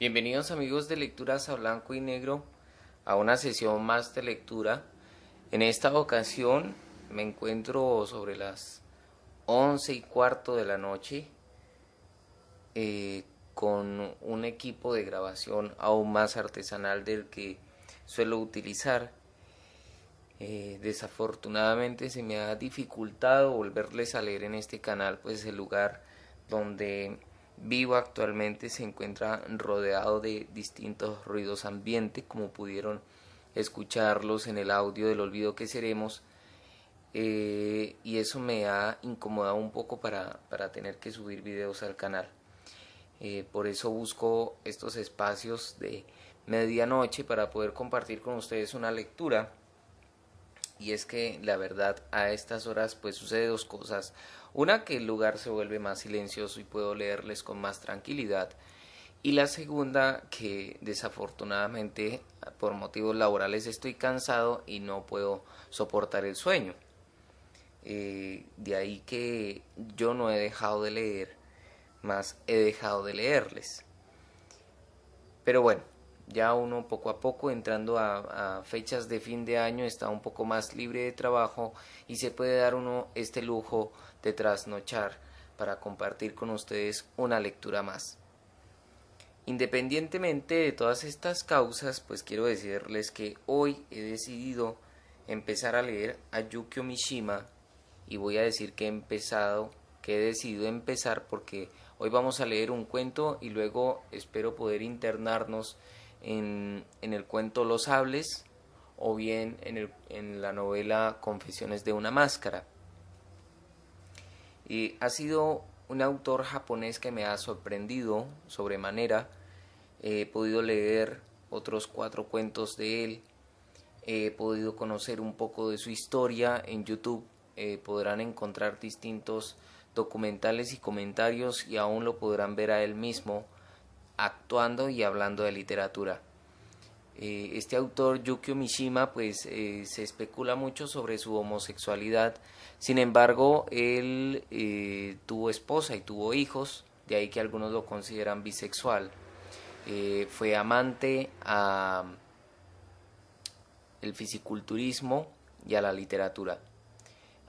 Bienvenidos amigos de Lecturas a Blanco y Negro a una sesión más de lectura. En esta ocasión me encuentro sobre las 11:15 de la noche con un equipo de grabación aún más artesanal del que suelo utilizar. Desafortunadamente se me ha dificultado volverles a leer en este canal, pues el lugar donde vivo actualmente se encuentra rodeado de distintos ruidos ambiente, como pudieron escucharlos en el audio del olvido que seremos, y eso me ha incomodado un poco para tener que subir videos al canal. Por eso busco estos espacios de medianoche para poder compartir con ustedes una lectura. Y es que la verdad a estas horas pues sucede dos cosas. Una, que el lugar se vuelve más silencioso y puedo leerles con más tranquilidad. Y la segunda, que desafortunadamente por motivos laborales estoy cansado y no puedo soportar el sueño. De ahí que yo no he dejado de leer, más he dejado de leerles. Pero bueno, ya uno poco a poco entrando a fechas de fin de año está un poco más libre de trabajo y se puede dar uno este lujo de trasnochar para compartir con ustedes una lectura más. Independientemente de todas estas causas, pues quiero decirles que hoy he decidido empezar a leer a Yukio Mishima, y voy a decir que he decidido empezar porque hoy vamos a leer un cuento y luego espero poder internarnos en el cuento Los Sables o bien en la novela Confesiones de una Máscara. Y ha sido un autor japonés que me ha sorprendido sobremanera. He podido leer otros 4 cuentos de él, he podido conocer un poco de su historia. En YouTube podrán encontrar distintos documentales y comentarios y aún lo podrán ver a él mismo actuando y hablando de literatura. Este autor Yukio Mishima pues se especula mucho sobre su homosexualidad. Sin embargo, él tuvo esposa y tuvo hijos, de ahí que algunos lo consideran bisexual. Fue amante a el fisiculturismo y a la literatura.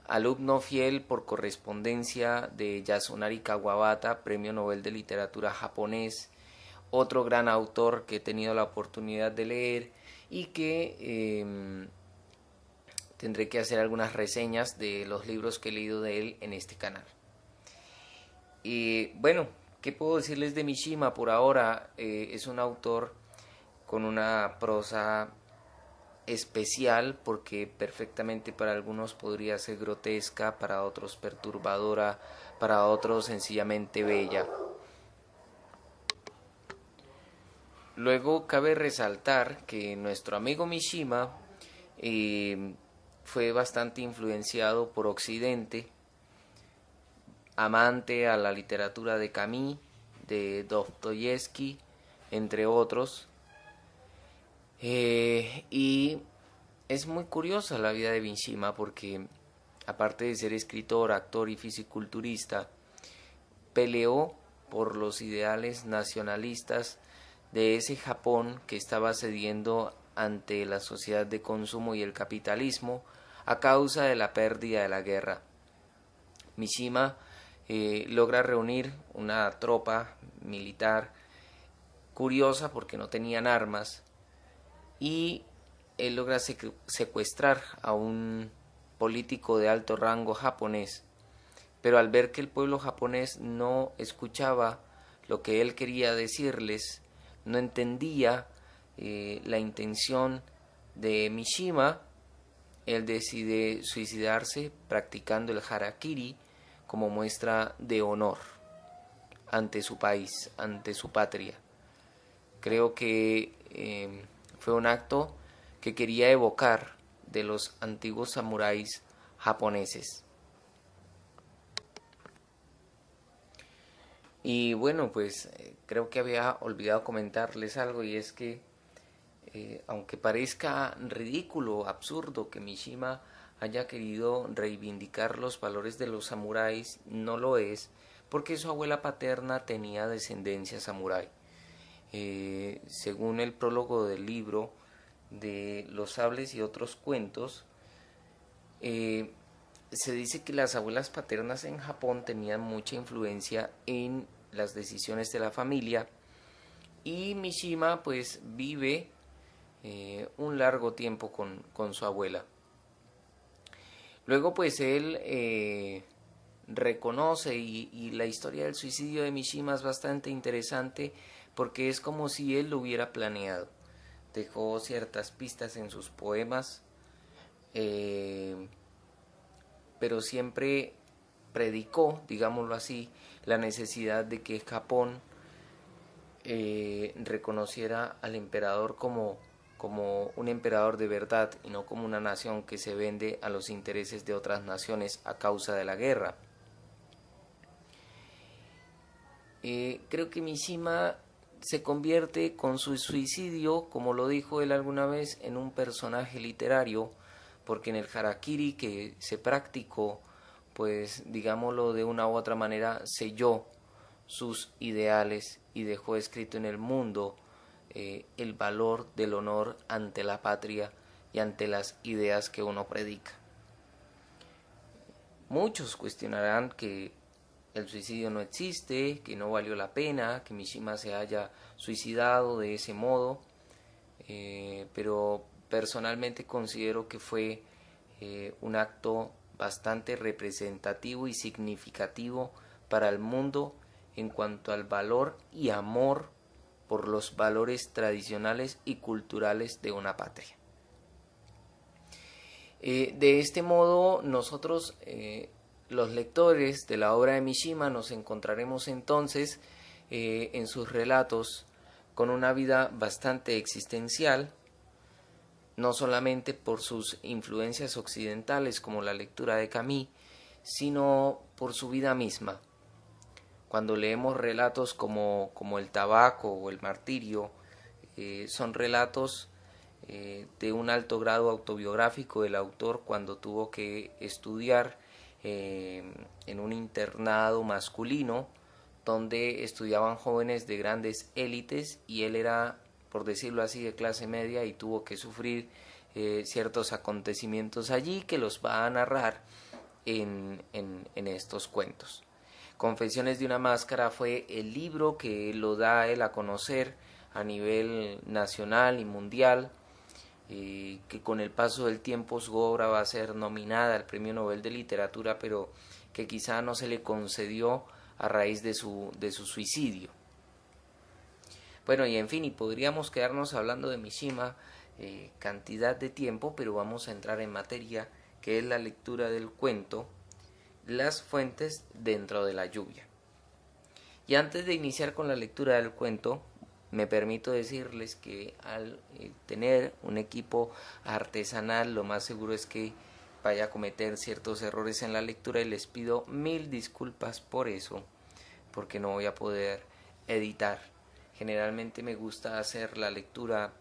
Alumno fiel por correspondencia de Yasunari Kawabata, Premio Nobel de Literatura japonés, otro gran autor que he tenido la oportunidad de leer y que tendré que hacer algunas reseñas de los libros que he leído de él en este canal. Y bueno, ¿qué puedo decirles de Mishima por ahora? Es un autor con una prosa especial porque perfectamente para algunos podría ser grotesca, para otros perturbadora, para otros sencillamente bella. Luego cabe resaltar que nuestro amigo Mishima fue bastante influenciado por Occidente, amante a la literatura de Camus, de Dostoyevsky, entre otros. Y es muy curiosa la vida de Mishima porque, aparte de ser escritor, actor y fisiculturista, peleó por los ideales nacionalistas de ese Japón que estaba cediendo ante la sociedad de consumo y el capitalismo a causa de la pérdida de la guerra. Mishima logra reunir una tropa militar curiosa porque no tenían armas y él logra secuestrar a un político de alto rango japonés, pero al ver que el pueblo japonés no escuchaba lo que él quería decirles, no entendía la intención de Mishima, él decide suicidarse practicando el harakiri como muestra de honor ante su país, ante su patria. Creo que fue un acto que quería evocar de los antiguos samuráis japoneses. Y bueno, pues creo que había olvidado comentarles algo, y es que aunque parezca ridículo, absurdo que Mishima haya querido reivindicar los valores de los samuráis, no lo es, porque su abuela paterna tenía descendencia samurái. según el prólogo del libro de Los Sables y otros cuentos, se dice que las abuelas paternas en Japón tenían mucha influencia en las decisiones de la familia, y Mishima pues vive un largo tiempo con su abuela. Luego pues él reconoce, y la historia del suicidio de Mishima es bastante interesante porque es como si él lo hubiera planeado. Dejó ciertas pistas en sus poemas, pero siempre predicó, digámoslo así, la necesidad de que Japón reconociera al emperador como un emperador de verdad y no como una nación que se vende a los intereses de otras naciones a causa de la guerra. Creo que Mishima se convierte con su suicidio, como lo dijo él alguna vez, en un personaje literario, porque en el harakiri que se practicó, pues digámoslo de una u otra manera, selló sus ideales y dejó escrito en el mundo el valor del honor ante la patria y ante las ideas que uno predica. Muchos cuestionarán que el suicidio no existe, que no valió la pena, que Mishima se haya suicidado de ese modo, pero personalmente considero que fue un acto bastante representativo y significativo para el mundo en cuanto al valor y amor por los valores tradicionales y culturales de una patria. De este modo, nosotros, los lectores de la obra de Mishima, nos encontraremos entonces en sus relatos con una vida bastante existencial, no solamente por sus influencias occidentales como la lectura de Camus, sino por su vida misma. Cuando leemos relatos como el tabaco o el martirio, son relatos de un alto grado autobiográfico del autor cuando tuvo que estudiar en un internado masculino donde estudiaban jóvenes de grandes élites, y él era, por decirlo así, de clase media y tuvo que sufrir ciertos acontecimientos allí que los va a narrar en estos cuentos. Confesiones de una máscara fue el libro que lo da él a conocer a nivel nacional y mundial, que con el paso del tiempo su obra va a ser nominada al Premio Nobel de Literatura, pero que quizá no se le concedió a raíz de su suicidio. Bueno, y en fin, y podríamos quedarnos hablando de Mishima cantidad de tiempo, pero vamos a entrar en materia, que es la lectura del cuento Las fuentes dentro de la lluvia. Y antes de iniciar con la lectura del cuento, me permito decirles que al tener un equipo artesanal, lo más seguro es que vaya a cometer ciertos errores en la lectura, y les pido mil disculpas por eso, porque no voy a poder editar. Generalmente me gusta hacer la lectura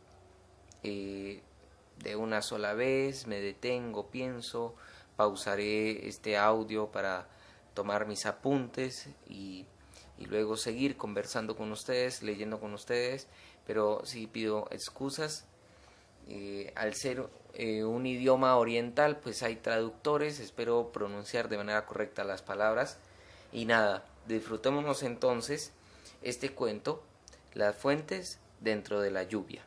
de una sola vez, me detengo, pienso, pausaré este audio para tomar mis apuntes y luego seguir conversando con ustedes, leyendo con ustedes, pero sí pido excusas. Al ser un idioma oriental, pues hay traductores, espero pronunciar de manera correcta las palabras. Y nada, disfrutémonos entonces este cuento, Las fuentes dentro de la lluvia.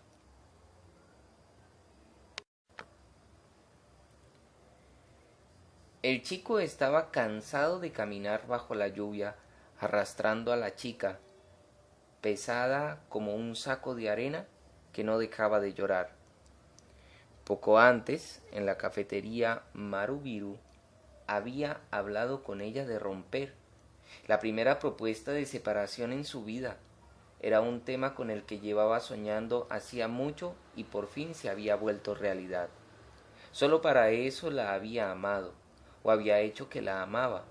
El chico estaba cansado de caminar bajo la lluvia, arrastrando a la chica, pesada como un saco de arena que no dejaba de llorar. Poco antes, en la cafetería Marubiru, había hablado con ella de romper, la primera propuesta de separación en su vida. Era un tema con el que llevaba soñando hacía mucho y por fin se había vuelto realidad. Solo para eso la había amado, o había hecho que la amaba.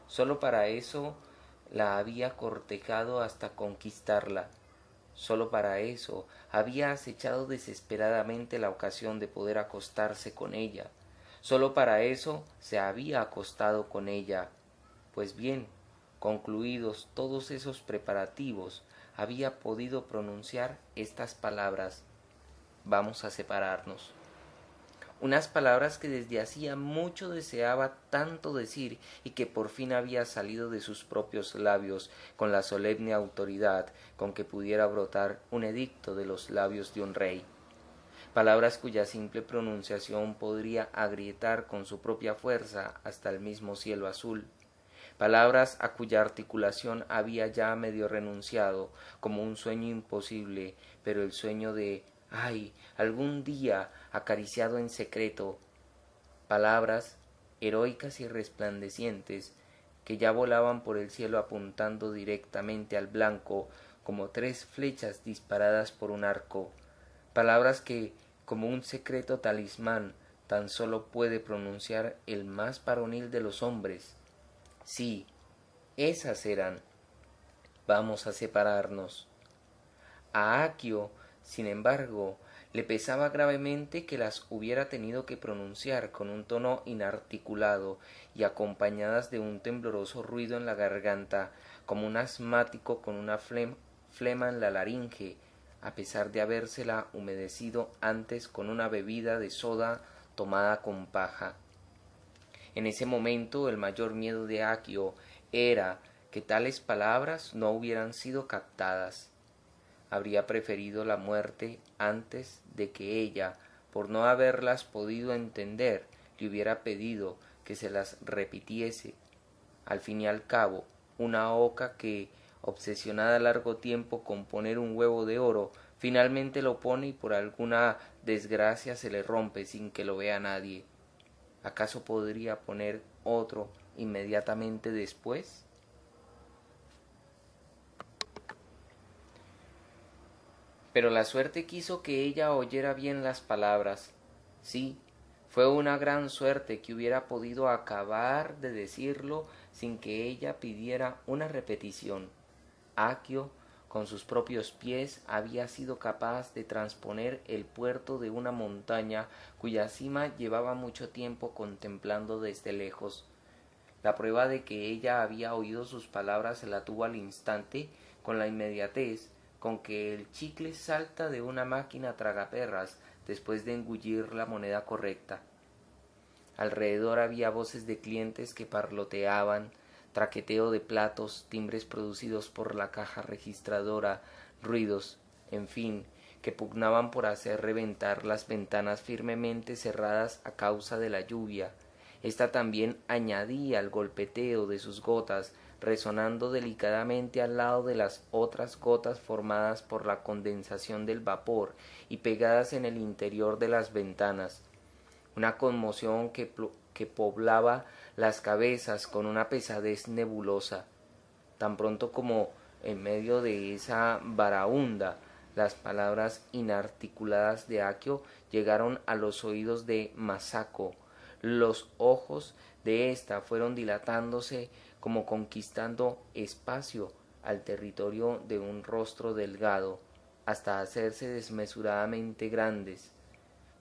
Solo para eso la había cortejado hasta conquistarla. Solo para eso había acechado desesperadamente la ocasión de poder acostarse con ella. Solo para eso se había acostado con ella. Pues bien, concluidos todos esos preparativos, había podido pronunciar estas palabras: vamos a separarnos. Unas palabras que desde hacía mucho deseaba tanto decir y que por fin había salido de sus propios labios con la solemne autoridad con que pudiera brotar un edicto de los labios de un rey. Palabras cuya simple pronunciación podría agrietar con su propia fuerza hasta el mismo cielo azul. Palabras a cuya articulación había ya medio renunciado, como un sueño imposible, pero el sueño de «ay, algún día», acariciado en secreto. Palabras heroicas y resplandecientes, que ya volaban por el cielo apuntando directamente al blanco, como 3 flechas disparadas por un arco. Palabras que, como un secreto talismán, tan solo puede pronunciar el más varonil de los hombres. Sí, esas eran: vamos a separarnos. A Aquio, sin embargo, le pesaba gravemente que las hubiera tenido que pronunciar con un tono inarticulado y acompañadas de un tembloroso ruido en la garganta, como un asmático con una flema en la laringe, a pesar de habérsela humedecido antes con una bebida de soda tomada con paja. En ese momento el mayor miedo de Aquio era que tales palabras no hubieran sido captadas. Habría preferido la muerte antes de que ella, por no haberlas podido entender, le hubiera pedido que se las repitiese. Al fin y al cabo, una oca que, obsesionada largo tiempo con poner un huevo de oro, finalmente lo pone y por alguna desgracia se le rompe sin que lo vea nadie. ¿Acaso podría poner otro inmediatamente después? Pero la suerte quiso que ella oyera bien las palabras. Sí, fue una gran suerte que hubiera podido acabar de decirlo sin que ella pidiera una repetición. Aquio, con sus propios pies, había sido capaz de transponer el puerto de una montaña cuya cima llevaba mucho tiempo contemplando desde lejos. La prueba de que ella había oído sus palabras se la tuvo al instante, con la inmediatez con que el chicle salta de una máquina tragaperras después de engullir la moneda correcta. Alrededor había voces de clientes que parloteaban, traqueteo de platos, timbres producidos por la caja registradora, ruidos, en fin, que pugnaban por hacer reventar las ventanas firmemente cerradas a causa de la lluvia. Esta también añadía al golpeteo de sus gotas, resonando delicadamente al lado de las otras gotas formadas por la condensación del vapor y pegadas en el interior de las ventanas. Una conmoción que poblaba las cabezas con una pesadez nebulosa. Tan pronto como, en medio de esa baraúnda, las palabras inarticuladas de Aquio llegaron a los oídos de Masako, los ojos de ésta fueron dilatándose como conquistando espacio al territorio de un rostro delgado, hasta hacerse desmesuradamente grandes.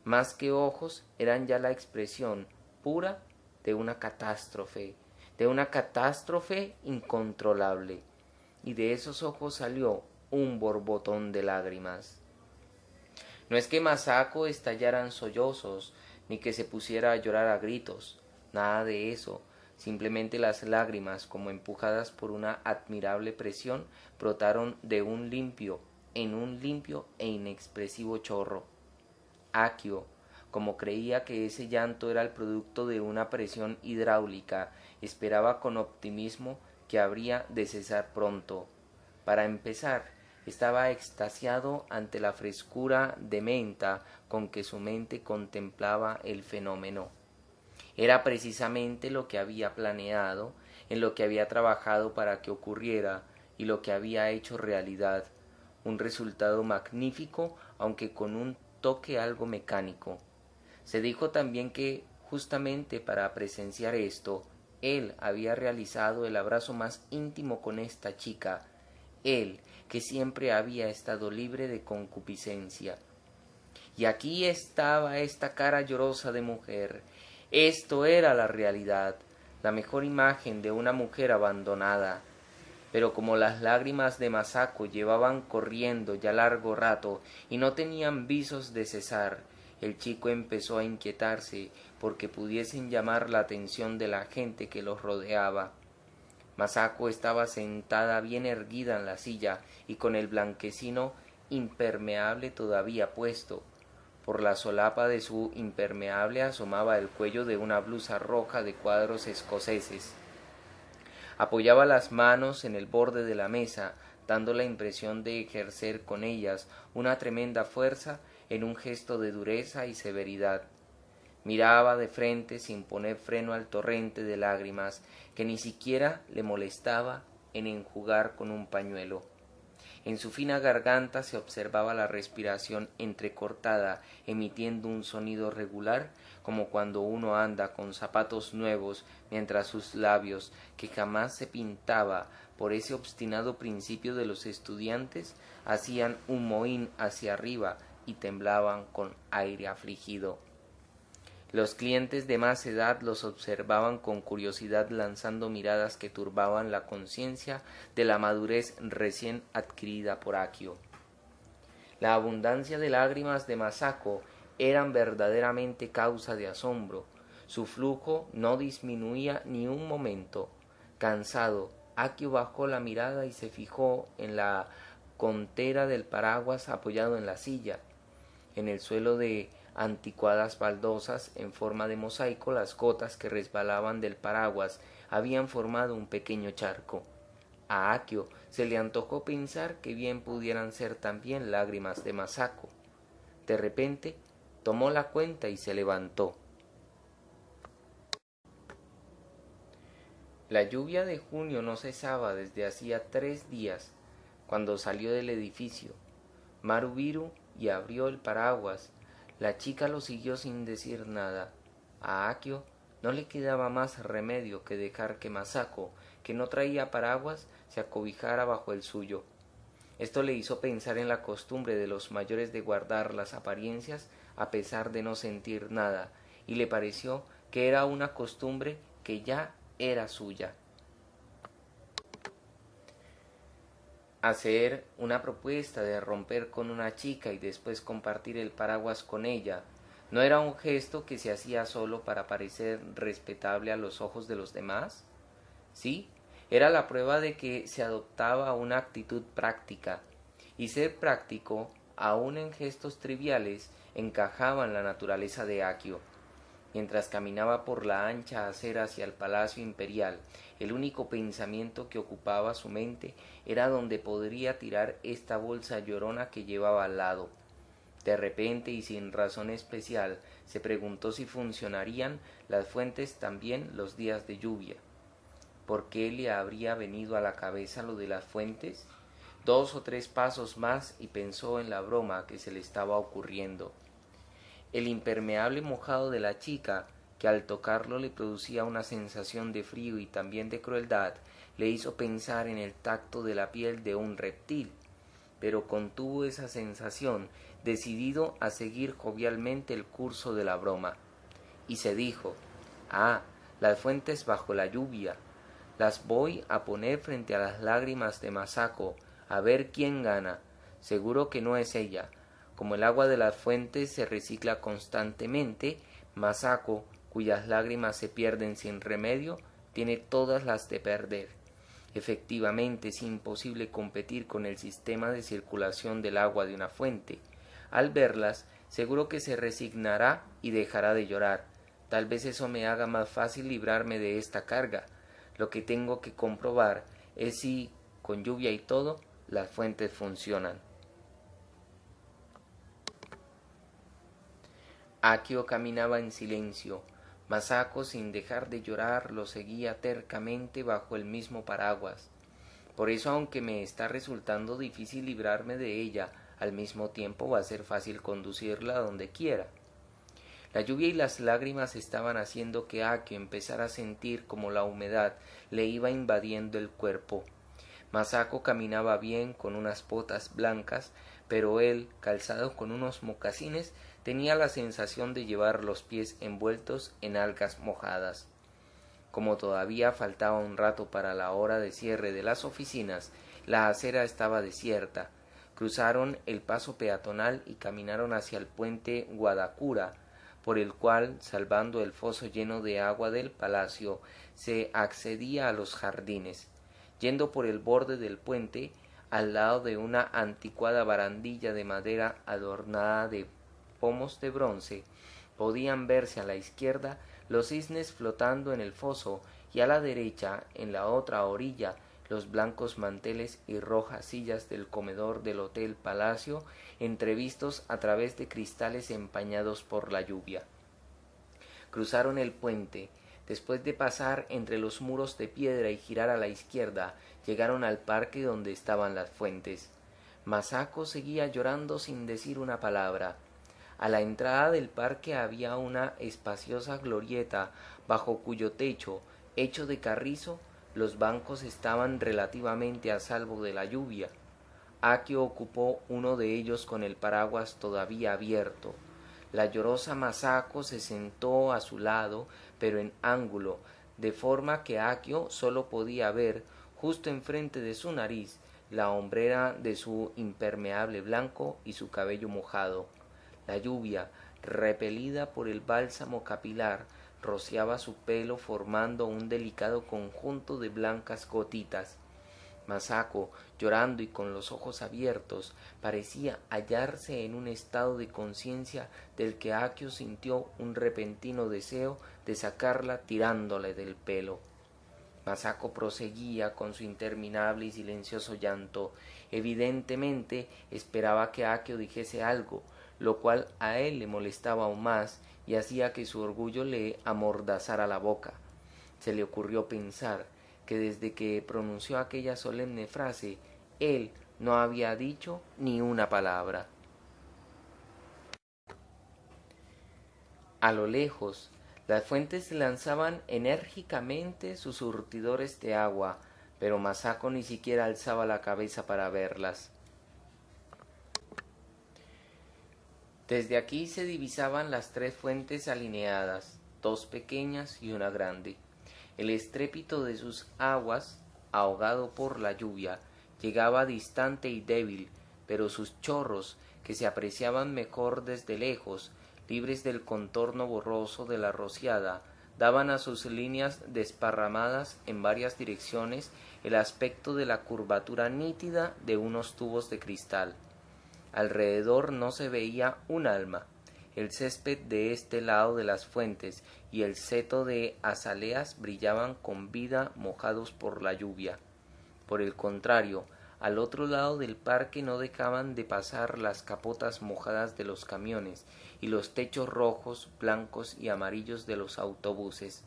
Más que ojos, eran ya la expresión pura de una catástrofe incontrolable, y de esos ojos salió un borbotón de lágrimas. No es que Masako estallara en sollozos, ni que se pusiera a llorar a gritos, nada de eso. Simplemente las lágrimas, como empujadas por una admirable presión, brotaron en un limpio e inexpresivo chorro. Aquio, como creía que ese llanto era el producto de una presión hidráulica, esperaba con optimismo que habría de cesar pronto. Para empezar, estaba extasiado ante la frescura de menta con que su mente contemplaba el fenómeno. Era precisamente lo que había planeado, en lo que había trabajado para que ocurriera y lo que había hecho realidad, un resultado magnífico, aunque con un toque algo mecánico. Se dijo también que, justamente para presenciar esto, él había realizado el abrazo más íntimo con esta chica, él, que siempre había estado libre de concupiscencia. Y aquí estaba esta cara llorosa de mujer. Esto era la realidad, la mejor imagen de una mujer abandonada. Pero como las lágrimas de Masako llevaban corriendo ya largo rato y no tenían visos de cesar, el chico empezó a inquietarse porque pudiesen llamar la atención de la gente que los rodeaba. Masako estaba sentada bien erguida en la silla y con el blanquecino impermeable todavía puesto. Por la solapa de su impermeable asomaba el cuello de una blusa roja de cuadros escoceses. Apoyaba las manos en el borde de la mesa, dando la impresión de ejercer con ellas una tremenda fuerza en un gesto de dureza y severidad. Miraba de frente sin poner freno al torrente de lágrimas que ni siquiera le molestaba en enjugar con un pañuelo. En su fina garganta se observaba la respiración entrecortada, emitiendo un sonido regular, como cuando uno anda con zapatos nuevos, mientras sus labios, que jamás se pintaba por ese obstinado principio de los estudiantes, hacían un mohín hacia arriba y temblaban con aire afligido. Los clientes de más edad los observaban con curiosidad, lanzando miradas que turbaban la conciencia de la madurez recién adquirida por Akio. La abundancia de lágrimas de Masako eran verdaderamente causa de asombro. Su flujo no disminuía ni un momento. Cansado, Akio bajó la mirada y se fijó en la contera del paraguas apoyado en la silla. En el suelo de anticuadas baldosas en forma de mosaico, las gotas que resbalaban del paraguas habían formado un pequeño charco. A Akio se le antojó pensar que bien pudieran ser también lágrimas de Masako. De repente tomó la cuenta y se levantó. La lluvia de junio no cesaba desde hacía 3 días, cuando salió del edificio. Marubiru y abrió el paraguas. La chica lo siguió sin decir nada. A Akio no le quedaba más remedio que dejar que Masako, que no traía paraguas, se acobijara bajo el suyo. Esto le hizo pensar en la costumbre de los mayores de guardar las apariencias a pesar de no sentir nada, y le pareció que era una costumbre que ya era suya. Hacer una propuesta de romper con una chica y después compartir el paraguas con ella no era un gesto que se hacía solo para parecer respetable a los ojos de los demás. Sí, era la prueba de que se adoptaba una actitud práctica, y ser práctico, aun en gestos triviales, encajaba en la naturaleza de Akio. Mientras caminaba por la ancha acera hacia el Palacio Imperial, el único pensamiento que ocupaba su mente era dónde podría tirar esta bolsa llorona que llevaba al lado. De repente y sin razón especial, se preguntó si funcionarían las fuentes también los días de lluvia. ¿Por qué le habría venido a la cabeza lo de las fuentes? 2 o 3 pasos más y pensó en la broma que se le estaba ocurriendo. El impermeable mojado de la chica, que al tocarlo le producía una sensación de frío y también de crueldad, le hizo pensar en el tacto de la piel de un reptil, pero contuvo esa sensación, decidido a seguir jovialmente el curso de la broma, y se dijo: las fuentes bajo la lluvia, las voy a poner frente a las lágrimas de Masako, a ver quién gana. Seguro que no es ella. Como el agua de las fuentes se recicla constantemente, Masako, cuyas lágrimas se pierden sin remedio, tiene todas las de perder. Efectivamente, es imposible competir con el sistema de circulación del agua de una fuente. Al verlas, seguro que se resignará y dejará de llorar. Tal vez eso me haga más fácil librarme de esta carga. Lo que tengo que comprobar es si, con lluvia y todo, las fuentes funcionan. Akio caminaba en silencio. Masako, sin dejar de llorar, lo seguía tercamente bajo el mismo paraguas. Por eso, aunque me está resultando difícil librarme de ella, al mismo tiempo va a ser fácil conducirla a donde quiera. La lluvia y las lágrimas estaban haciendo que Akio empezara a sentir como la humedad le iba invadiendo el cuerpo. Masako caminaba bien con unas botas blancas, pero él, calzado con unos mocasines, tenía la sensación de llevar los pies envueltos en algas mojadas. Como todavía faltaba un rato para la hora de cierre de las oficinas, la acera estaba desierta. Cruzaron el paso peatonal y caminaron hacia el puente Guadacura, por el cual, salvando el foso lleno de agua del palacio, se accedía a los jardines. Yendo por el borde del puente, al lado de una anticuada barandilla de madera adornada de pomos de bronce, podían verse a la izquierda los cisnes flotando en el foso y a la derecha, en la otra orilla, los blancos manteles y rojas sillas del comedor del Hotel Palacio, entrevistos a través de cristales empañados por la lluvia. Cruzaron el puente. Después de pasar entre los muros de piedra y girar a la izquierda, llegaron al parque donde estaban las fuentes. Masako seguía llorando sin decir una palabra. A la entrada del parque había una espaciosa glorieta, bajo cuyo techo, hecho de carrizo, los bancos estaban relativamente a salvo de la lluvia. Akio ocupó uno de ellos con el paraguas todavía abierto. La llorosa Masako se sentó a su lado, pero en ángulo, de forma que Akio sólo podía ver, justo enfrente de su nariz, la hombrera de su impermeable blanco y su cabello mojado. La lluvia, repelida por el bálsamo capilar, rociaba su pelo formando un delicado conjunto de blancas gotitas. Masako, llorando y con los ojos abiertos, parecía hallarse en un estado de conciencia del que Akio sintió un repentino deseo de sacarla tirándole del pelo. Masako proseguía con su interminable y silencioso llanto. Evidentemente esperaba que Akio dijese algo, lo cual a él le molestaba aún más y hacía que su orgullo le amordazara la boca. Se le ocurrió pensar que desde que pronunció aquella solemne frase, él no había dicho ni una palabra. A lo lejos, las fuentes lanzaban enérgicamente sus surtidores de agua, pero Masako ni siquiera alzaba la cabeza para verlas. Desde aquí se divisaban las tres fuentes alineadas, dos pequeñas y una grande. El estrépito de sus aguas, ahogado por la lluvia, llegaba distante y débil, pero sus chorros, que se apreciaban mejor desde lejos, libres del contorno borroso de la rociada, daban a sus líneas desparramadas en varias direcciones el aspecto de la curvatura nítida de unos tubos de cristal. Alrededor no se veía un alma. El césped de este lado de las fuentes y el seto de azaleas brillaban con vida mojados por la lluvia. Por el contrario, al otro lado del parque no dejaban de pasar las capotas mojadas de los camiones y los techos rojos, blancos y amarillos de los autobuses.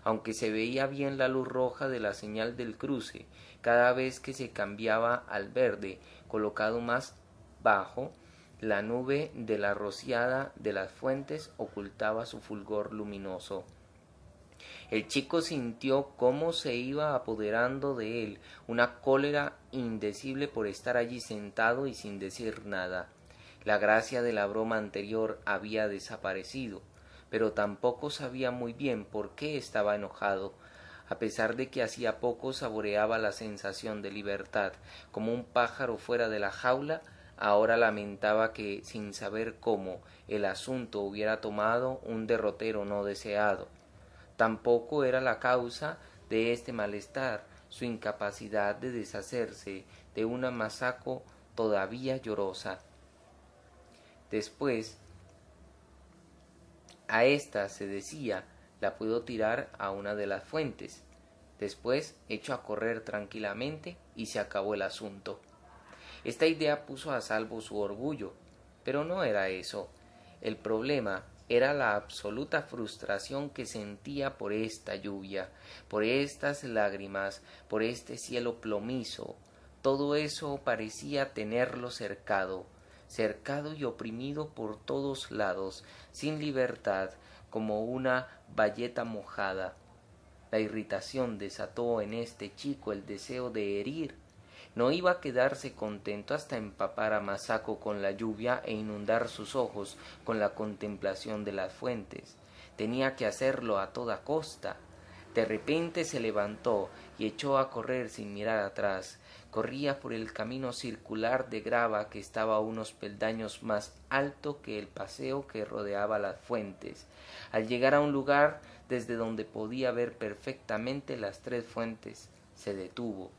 Aunque se veía bien la luz roja de la señal del cruce, cada vez que se cambiaba al verde, colocado más bajo, la nube de la rociada de las fuentes ocultaba su fulgor luminoso. El chico sintió cómo se iba apoderando de él una cólera indecible por estar allí sentado y sin decir nada. La gracia de la broma anterior había desaparecido, pero tampoco sabía muy bien por qué estaba enojado, a pesar de que hacía poco saboreaba la sensación de libertad. Como un pájaro fuera de la jaula, ahora lamentaba que, sin saber cómo, el asunto hubiera tomado un derrotero no deseado. Tampoco era la causa de este malestar su incapacidad de deshacerse de una Masako todavía llorosa. Después, a ésta se decía, la puedo tirar a una de las fuentes. Después echo a correr tranquilamente y se acabó el asunto. Esta idea puso a salvo su orgullo, pero no era eso. El problema era la absoluta frustración que sentía por esta lluvia, por estas lágrimas, por este cielo plomizo. Todo eso parecía tenerlo cercado y oprimido por todos lados, sin libertad, como una bayeta mojada. La irritación desató en este chico el deseo de herir. No iba a quedarse contento hasta empapar a Masako con la lluvia e inundar sus ojos con la contemplación de las fuentes. Tenía que hacerlo a toda costa. De repente se levantó y echó a correr sin mirar atrás. Corría por el camino circular de grava que estaba unos peldaños más alto que el paseo que rodeaba las fuentes. Al llegar a un lugar desde donde podía ver perfectamente las tres fuentes, se detuvo.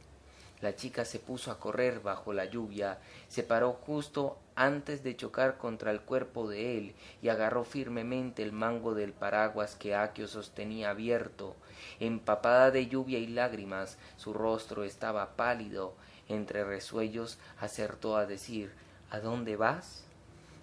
La chica se puso a correr bajo la lluvia, se paró justo antes de chocar contra el cuerpo de él y agarró firmemente el mango del paraguas que Aquio sostenía abierto. Empapada de lluvia y lágrimas, su rostro estaba pálido. Entre resuellos acertó a decir: ¿A dónde vas?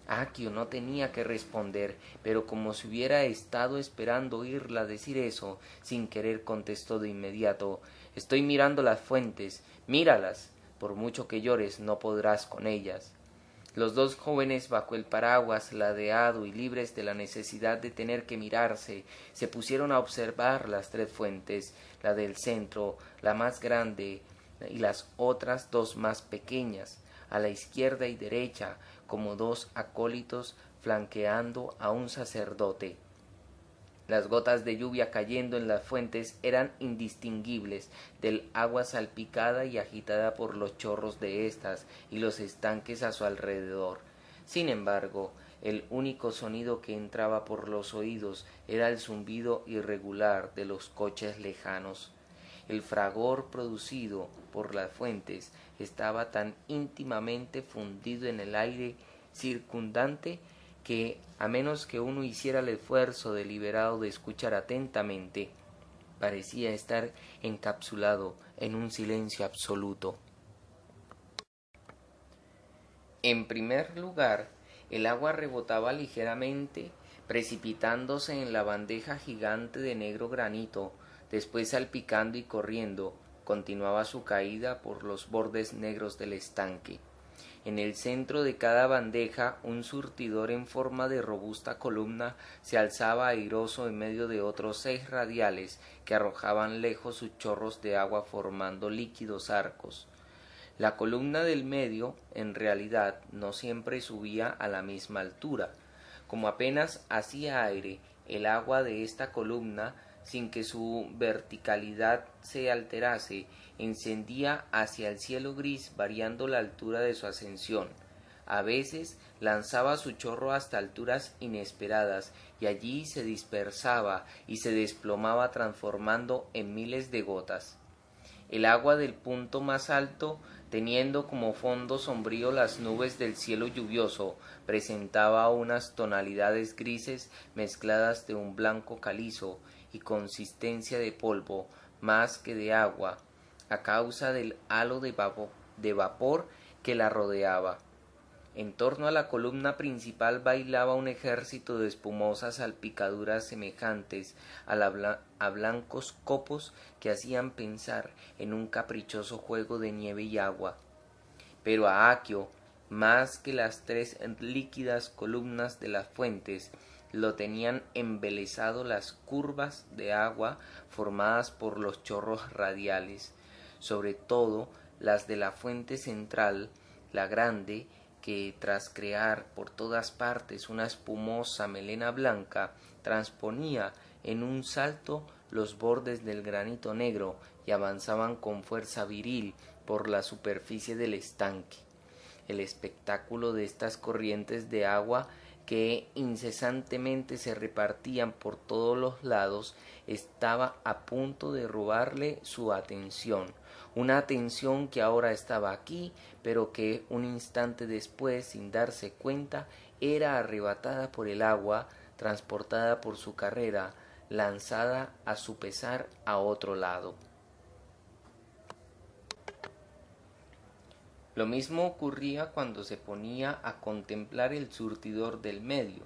Aquio no tenía que responder, pero como si hubiera estado esperando oírla decir eso, sin querer contestó de inmediato: Estoy mirando las fuentes, míralas, por mucho que llores no podrás con ellas. Los dos jóvenes, bajo el paraguas ladeado y libres de la necesidad de tener que mirarse, se pusieron a observar las tres fuentes, la del centro, la más grande, y las otras dos más pequeñas, a la izquierda y derecha, como dos acólitos flanqueando a un sacerdote. Las gotas de lluvia cayendo en las fuentes eran indistinguibles del agua salpicada y agitada por los chorros de éstas y los estanques a su alrededor. Sin embargo, el único sonido que entraba por los oídos era el zumbido irregular de los coches lejanos. El fragor producido por las fuentes estaba tan íntimamente fundido en el aire circundante que, a menos que uno hiciera el esfuerzo deliberado de escuchar atentamente, parecía estar encapsulado en un silencio absoluto. En primer lugar, el agua rebotaba ligeramente, precipitándose en la bandeja gigante de negro granito. Después, salpicando y corriendo, continuaba su caída por los bordes negros del estanque. En el centro de cada bandeja un surtidor en forma de robusta columna se alzaba airoso en medio de otros 6 radiales que arrojaban lejos sus chorros de agua formando líquidos arcos. La columna del medio, en realidad, no siempre subía a la misma altura. Como apenas hacía aire, el agua de esta columna, sin que su verticalidad se alterase, encendía hacia el cielo gris variando la altura de su ascensión. A veces lanzaba su chorro hasta alturas inesperadas y allí se dispersaba y se desplomaba transformando en miles de gotas. El agua del punto más alto, teniendo como fondo sombrío las nubes del cielo lluvioso, presentaba unas tonalidades grises mezcladas de un blanco calizo y consistencia de polvo más que de agua, a causa del halo de vapor que la rodeaba. En torno a la columna principal bailaba un ejército de espumosas salpicaduras semejantes a blancos copos que hacían pensar en un caprichoso juego de nieve y agua. Pero a Aquio, más que las 3 líquidas columnas de las fuentes, lo tenían embelesado las curvas de agua formadas por los chorros radiales, sobre todo las de la fuente central, la grande, que tras crear por todas partes una espumosa melena blanca, transponía en un salto los bordes del granito negro y avanzaban con fuerza viril por la superficie del estanque. El espectáculo de estas corrientes de agua que incesantemente se repartían por todos los lados estaba a punto de robarle su atención, una atención que ahora estaba aquí, pero que un instante después, sin darse cuenta, era arrebatada por el agua, transportada por su carrera, lanzada a su pesar a otro lado. Lo mismo ocurría cuando se ponía a contemplar el surtidor del medio.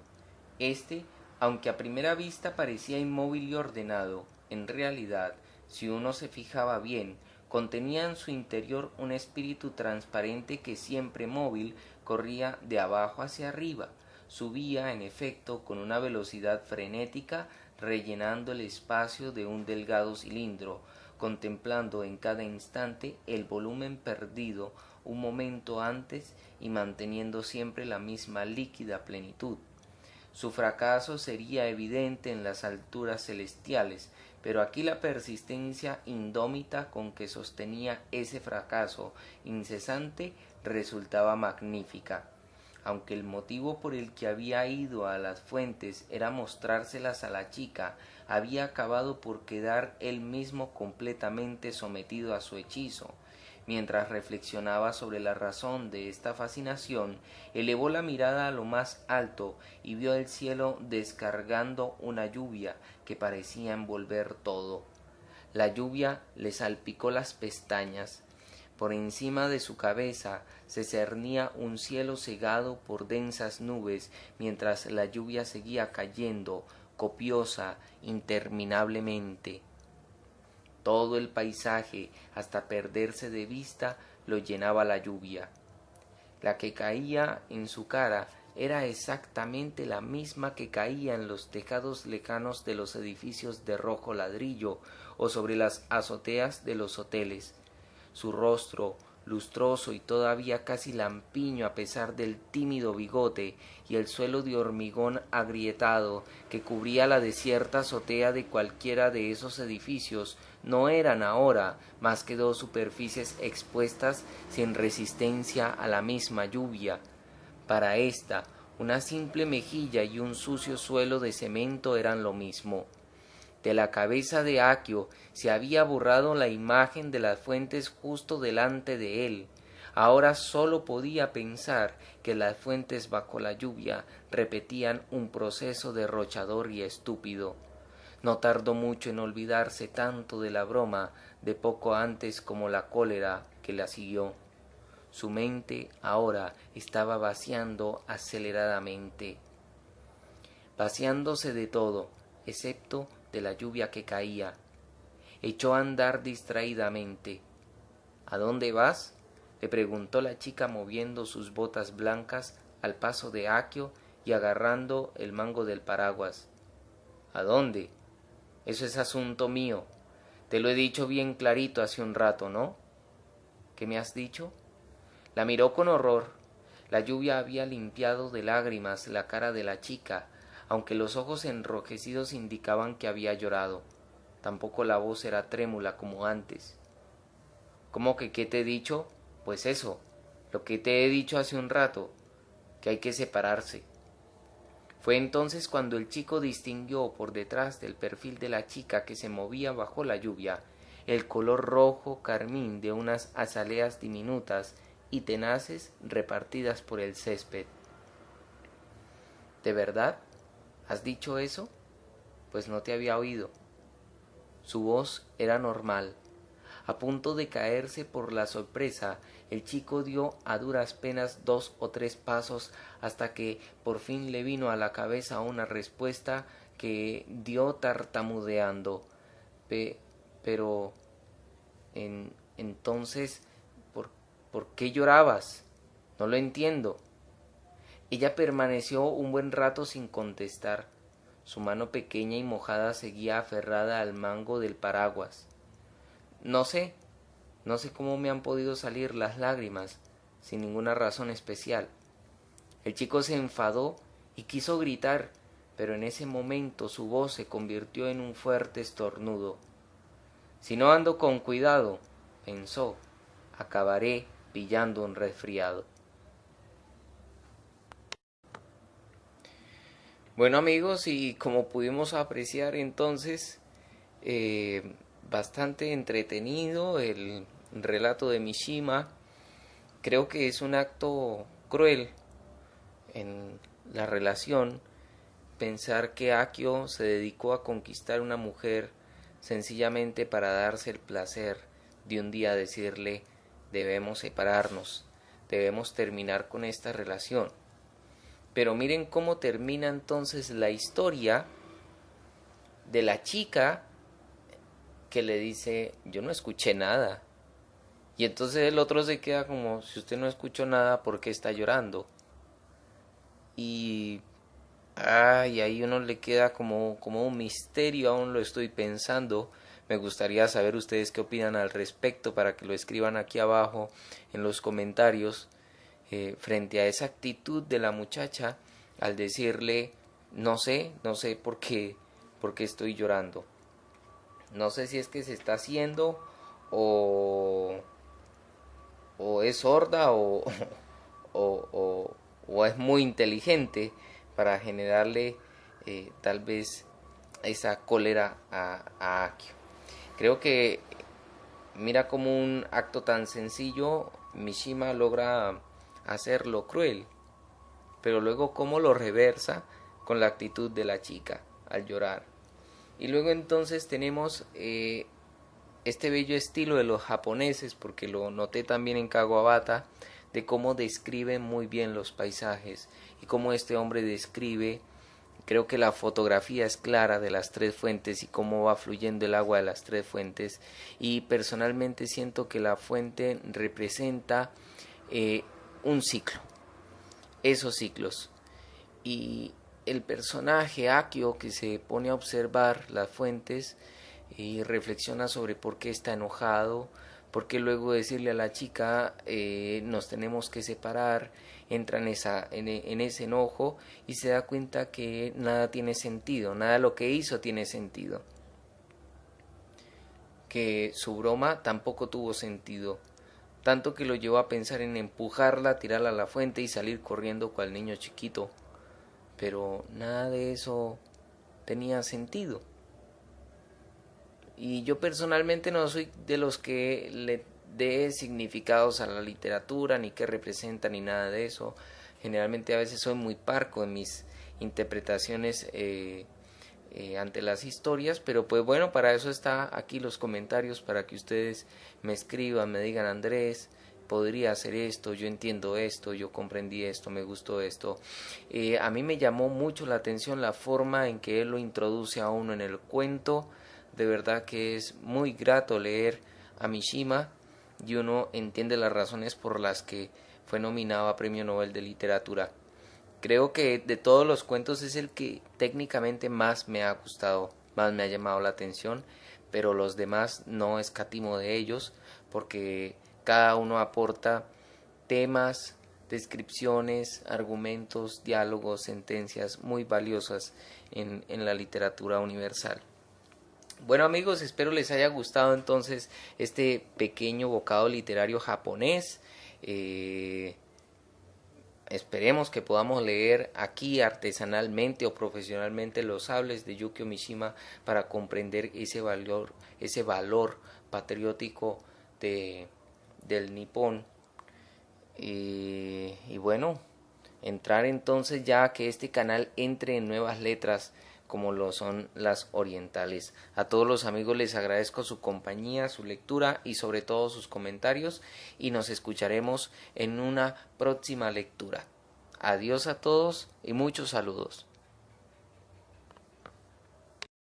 Este, aunque a primera vista parecía inmóvil y ordenado, en realidad, si uno se fijaba bien, contenía en su interior un espíritu transparente que, siempre móvil, corría de abajo hacia arriba. Subía, en efecto, con una velocidad frenética, rellenando el espacio de un delgado cilindro, contemplando en cada instante el volumen perdido un momento antes y manteniendo siempre la misma líquida plenitud. Su fracaso sería evidente en las alturas celestiales, pero aquí la persistencia indómita con que sostenía ese fracaso incesante resultaba magnífica. Aunque el motivo por el que había ido a las fuentes era mostrárselas a la chica, había acabado por quedar él mismo completamente sometido a su hechizo. Mientras reflexionaba sobre la razón de esta fascinación, elevó la mirada a lo más alto y vio el cielo descargando una lluvia que parecía envolver todo. La lluvia le salpicó las pestañas. Por encima de su cabeza se cernía un cielo cegado por densas nubes, mientras la lluvia seguía cayendo, copiosa, interminablemente. Todo el paisaje, hasta perderse de vista, lo llenaba la lluvia. La que caía en su cara era exactamente la misma que caía en los tejados lejanos de los edificios de rojo ladrillo o sobre las azoteas de los hoteles. Su rostro, lustroso y todavía casi lampiño a pesar del tímido bigote, y el suelo de hormigón agrietado que cubría la desierta azotea de cualquiera de esos edificios, no eran ahora más que dos superficies expuestas sin resistencia a la misma lluvia. Para ésta, una simple mejilla y un sucio suelo de cemento eran lo mismo. De la cabeza de Aquio se había borrado la imagen de las fuentes justo delante de él. Ahora sólo podía pensar que las fuentes bajo la lluvia repetían un proceso derrochador y estúpido. No tardó mucho en olvidarse tanto de la broma de poco antes como la cólera que la siguió. Su mente ahora estaba vaciando aceleradamente, vaciándose de todo, excepto de la lluvia que caía. Echó a andar distraídamente. —¿A dónde vas? —le preguntó la chica moviendo sus botas blancas al paso de Aquio y agarrando el mango del paraguas. —¿A dónde? Eso es asunto mío. Te lo he dicho bien clarito hace un rato, ¿no? —¿Qué me has dicho? La miró con horror. La lluvia había limpiado de lágrimas la cara de la chica, aunque los ojos enrojecidos indicaban que había llorado. Tampoco la voz era trémula como antes. —¿Cómo que qué te he dicho? Pues eso, lo que te he dicho hace un rato, que hay que separarse. Fue entonces cuando el chico distinguió por detrás del perfil de la chica que se movía bajo la lluvia el color rojo carmín de unas azaleas diminutas y tenaces repartidas por el césped. —¿De verdad? ¿Has dicho eso? Pues no te había oído. Su voz era normal. A punto de caerse por la sorpresa, el chico dio a duras penas 2 o 3 pasos hasta que por fin le vino a la cabeza una respuesta que dio tartamudeando. Pero... entonces, ¿por qué llorabas? No lo entiendo. Ella permaneció un buen rato sin contestar. Su mano pequeña y mojada seguía aferrada al mango del paraguas. No sé cómo me han podido salir las lágrimas, sin ninguna razón especial. El chico se enfadó y quiso gritar, pero en ese momento su voz se convirtió en un fuerte estornudo. Si no ando con cuidado, pensó, acabaré pillando un resfriado. Bueno amigos, y como pudimos apreciar entonces, bastante entretenido el relato de Mishima. Creo que es un acto cruel en la relación pensar que Akio se dedicó a conquistar una mujer sencillamente para darse el placer de un día decirle: debemos separarnos, debemos terminar con esta relación. Pero miren cómo termina entonces la historia de la chica que le dice: yo no escuché nada. Y entonces el otro se queda como: si usted no escuchó nada, ¿por qué está llorando? Y ahí uno le queda como un misterio, aún lo estoy pensando. Me gustaría saber ustedes qué opinan al respecto, para que lo escriban aquí abajo en los comentarios, frente a esa actitud de la muchacha al decirle: no sé por qué estoy llorando. No sé si es que se está haciendo o, o es sorda o, o es muy inteligente para generarle tal vez esa cólera a Akio. Creo que mira como un acto tan sencillo Mishima logra hacerlo cruel, pero luego cómo lo reversa con la actitud de la chica al llorar. Y luego entonces tenemos este bello estilo de los japoneses, porque lo noté también en Kawabata, de cómo describen muy bien los paisajes y cómo este hombre describe, creo que la fotografía es clara de las tres fuentes y cómo va fluyendo el agua de las tres fuentes, y personalmente siento que la fuente representa un ciclo, esos ciclos, y el personaje Akio, que se pone a observar las fuentes y reflexiona sobre por qué está enojado, por qué luego decirle a la chica nos tenemos que separar, entra en ese enojo y se da cuenta que nada tiene sentido, nada de lo que hizo tiene sentido, que su broma tampoco tuvo sentido, tanto que lo llevó a pensar en empujarla, tirarla a la fuente y salir corriendo cual niño chiquito, pero nada de eso tenía sentido. Y yo personalmente no soy de los que le dé significados a la literatura, ni qué representa, ni nada de eso. Generalmente a veces soy muy parco en mis interpretaciones ante las historias, pero pues bueno, para eso está aquí los comentarios, para que ustedes me escriban, me digan: Andrés, podría hacer esto, yo entiendo esto, yo comprendí esto, me gustó esto. A mí me llamó mucho la atención la forma en que él lo introduce a uno en el cuento. De verdad que es muy grato leer a Mishima y uno entiende las razones por las que fue nominado a Premio Nobel de Literatura. Creo que de todos los cuentos es el que técnicamente más me ha gustado, más me ha llamado la atención, pero los demás no escatimo de ellos porque cada uno aporta temas, descripciones, argumentos, diálogos, sentencias muy valiosas en la literatura universal. Bueno amigos, espero les haya gustado entonces este pequeño bocado literario japonés. Esperemos que podamos leer aquí artesanalmente o profesionalmente los sables de Yukio Mishima para comprender ese valor patriótico del nipón. Y bueno, entrar entonces ya a que este canal entre en nuevas letras como lo son las orientales. A todos los amigos les agradezco su compañía, su lectura y sobre todo sus comentarios, y nos escucharemos en una próxima lectura. Adiós a todos y muchos saludos.